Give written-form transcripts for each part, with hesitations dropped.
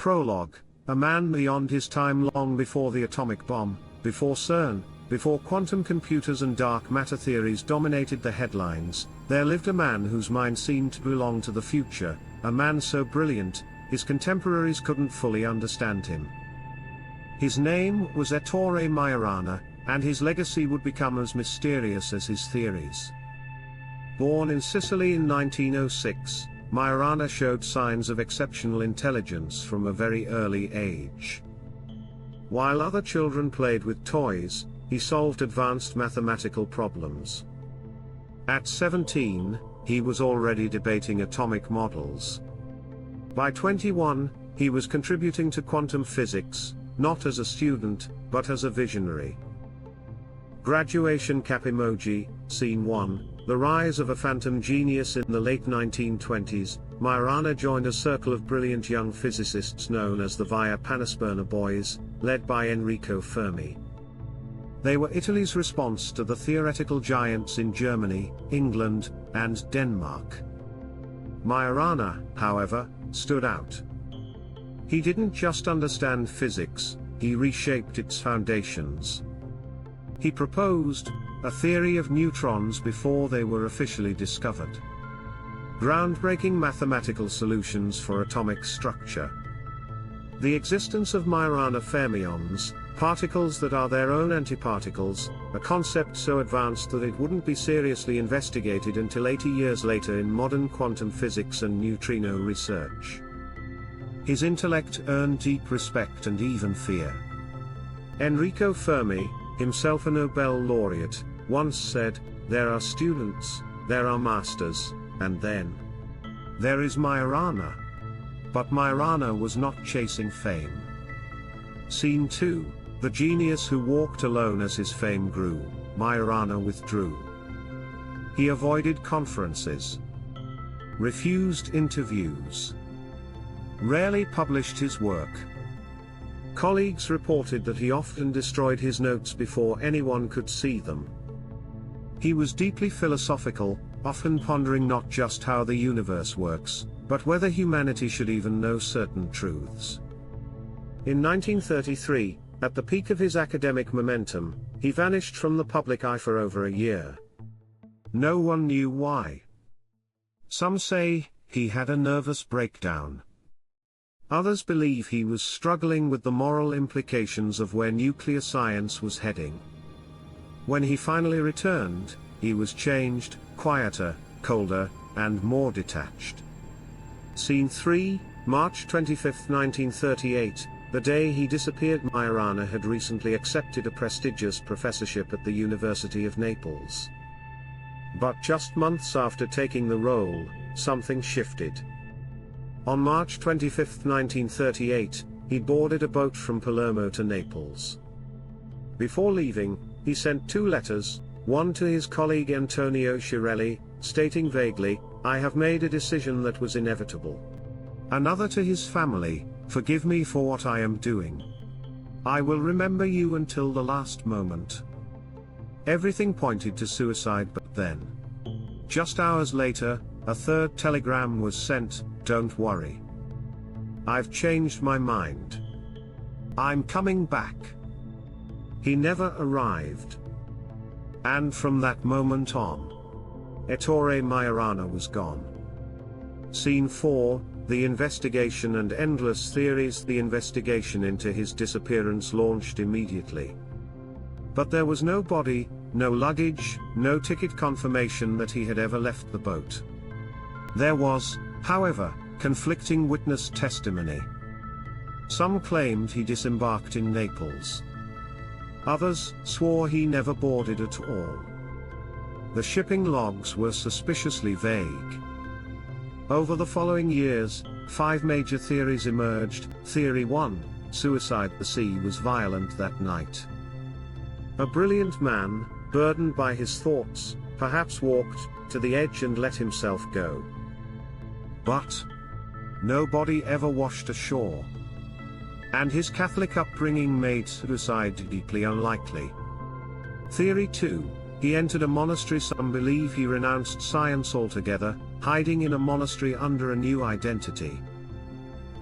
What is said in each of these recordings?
Prologue: a man beyond his time, long before the atomic bomb, before CERN, before quantum computers and dark matter theories dominated the headlines, there lived a man whose mind seemed to belong to the future, a man so brilliant, his contemporaries couldn't fully understand him. His name was Ettore Majorana, and his legacy would become as mysterious as his theories. Born in Sicily in 1906, Majorana showed signs of exceptional intelligence from a very early age. While other children played with toys, he solved advanced mathematical problems. At 17, he was already debating atomic models. By 21, he was contributing to quantum physics, not as a student, but as a visionary. Graduation cap emoji, Scene 1, the rise of a phantom genius. In the late 1920s, Majorana joined a circle of brilliant young physicists known as the Via Panisperna Boys, led by Enrico Fermi. They were Italy's response to the theoretical giants in Germany, England, and Denmark. Majorana, however, stood out. He didn't just understand physics, he reshaped its foundations. He proposed a theory of neutrons before they were officially discovered. Groundbreaking mathematical solutions for atomic structure. The existence of Majorana fermions, particles that are their own antiparticles, a concept so advanced that it wouldn't be seriously investigated until 80 years later in modern quantum physics and neutrino research. His intellect earned deep respect and even fear. Enrico Fermi, himself a Nobel laureate, once said, "There are students, there are masters, and then there is Majorana." But Majorana was not chasing fame. Scene 2, the genius who walked alone. As his fame grew, Majorana withdrew. He avoided conferences, refused interviews, rarely published his work. Colleagues reported that he often destroyed his notes before anyone could see them. He was deeply philosophical, often pondering not just how the universe works, but whether humanity should even know certain truths. In 1933, at the peak of his academic momentum, he vanished from the public eye for over a year. No one knew why. Some say he had a nervous breakdown. Others believe he was struggling with the moral implications of where nuclear science was heading. When he finally returned, he was changed, quieter, colder, and more detached. Scene 3, March 25, 1938, the day he disappeared. Majorana had recently accepted a prestigious professorship at the University of Naples. But just months after taking the role, something shifted. On March 25, 1938, he boarded a boat from Palermo to Naples. Before leaving, he sent 2 letters, one to his colleague Antonio Chiarelli, stating vaguely, "I have made a decision that was inevitable." Another to his family, "Forgive me for what I am doing. I will remember you until the last moment." Everything pointed to suicide, but then, just hours later, a 3rd telegram was sent, "Don't worry. I've changed my mind. I'm coming back." He never arrived. And from that moment on, Ettore Majorana was gone. Scene 4, the investigation and endless theories. The investigation into his disappearance launched immediately. But there was no body, no luggage, no ticket confirmation that he had ever left the boat. There was, however, conflicting witness testimony. Some claimed he disembarked in Naples. Others swore he never boarded at all. The shipping logs were suspiciously vague. Over the following years, 5 major theories emerged. Theory 1, suicide. The sea was violent that night. A brilliant man, burdened by his thoughts, perhaps walked to the edge and let himself go. But nobody ever washed ashore. And his Catholic upbringing made suicide deeply unlikely. Theory 2, he entered a monastery. Some believe he renounced science altogether, hiding in a monastery under a new identity.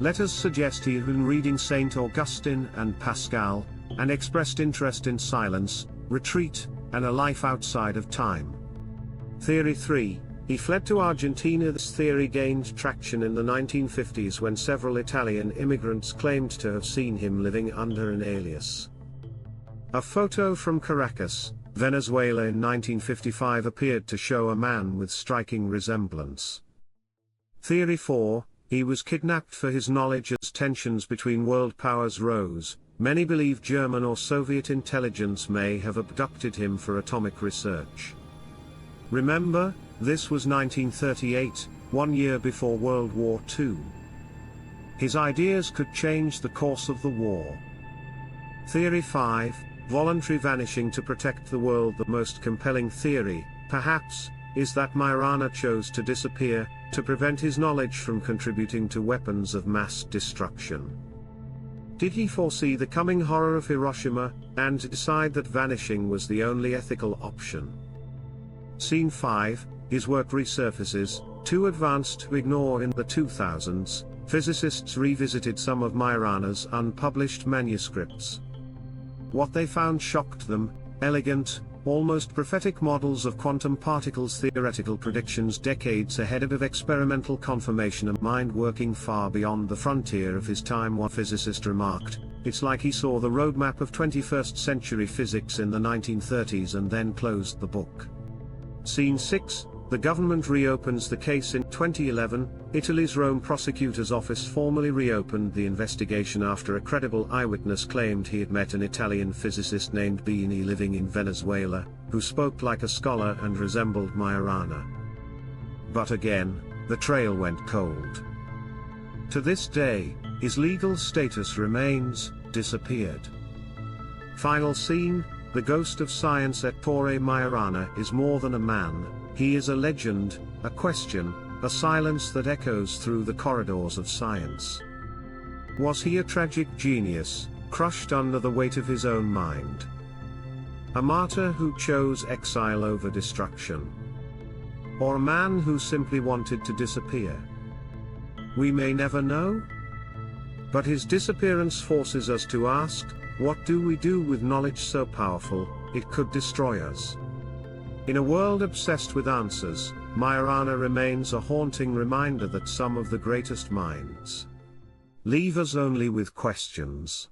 Letters suggest he had been reading Saint Augustine and Pascal, and expressed interest in silence, retreat, and a life outside of time. Theory 3. He fled to Argentina. This theory gained traction in the 1950s when several Italian immigrants claimed to have seen him living under an alias. A photo from Caracas, Venezuela in 1955 appeared to show a man with striking resemblance. Theory 4. He was kidnapped for his knowledge. As tensions between world powers rose, many believe German or Soviet intelligence may have abducted him for atomic research. Remember, this was 1938, 1 year before World War II. His ideas could change the course of the war. Theory 5. Voluntary vanishing to protect the world. The most compelling theory, perhaps, is that Majorana chose to disappear, to prevent his knowledge from contributing to weapons of mass destruction. Did he foresee the coming horror of Hiroshima, and decide that vanishing was the only ethical option? Scene 5, his work resurfaces, too advanced to ignore. In the 2000s, physicists revisited some of Majorana's unpublished manuscripts. What they found shocked them: elegant, almost prophetic models of quantum particles, theoretical predictions decades ahead of experimental confirmation, a mind working far beyond the frontier of his time. One physicist remarked, "It's like he saw the roadmap of 21st century physics in the 1930s and then closed the book." Scene 6, the government reopens the case. In 2011, Italy's Rome prosecutor's office formally reopened the investigation after a credible eyewitness claimed he had met an Italian physicist named Bini living in Venezuela, who spoke like a scholar and resembled Majorana. But again, the trail went cold. To this day, his legal status remains disappeared. Final scene, the ghost of science. Ettore Majorana is more than a man, he is a legend, a question, a silence that echoes through the corridors of science. Was he a tragic genius, crushed under the weight of his own mind? A martyr who chose exile over destruction? Or a man who simply wanted to disappear? We may never know. But his disappearance forces us to ask, what do we do with knowledge so powerful, it could destroy us? In a world obsessed with answers, Majorana remains a haunting reminder that some of the greatest minds leave us only with questions.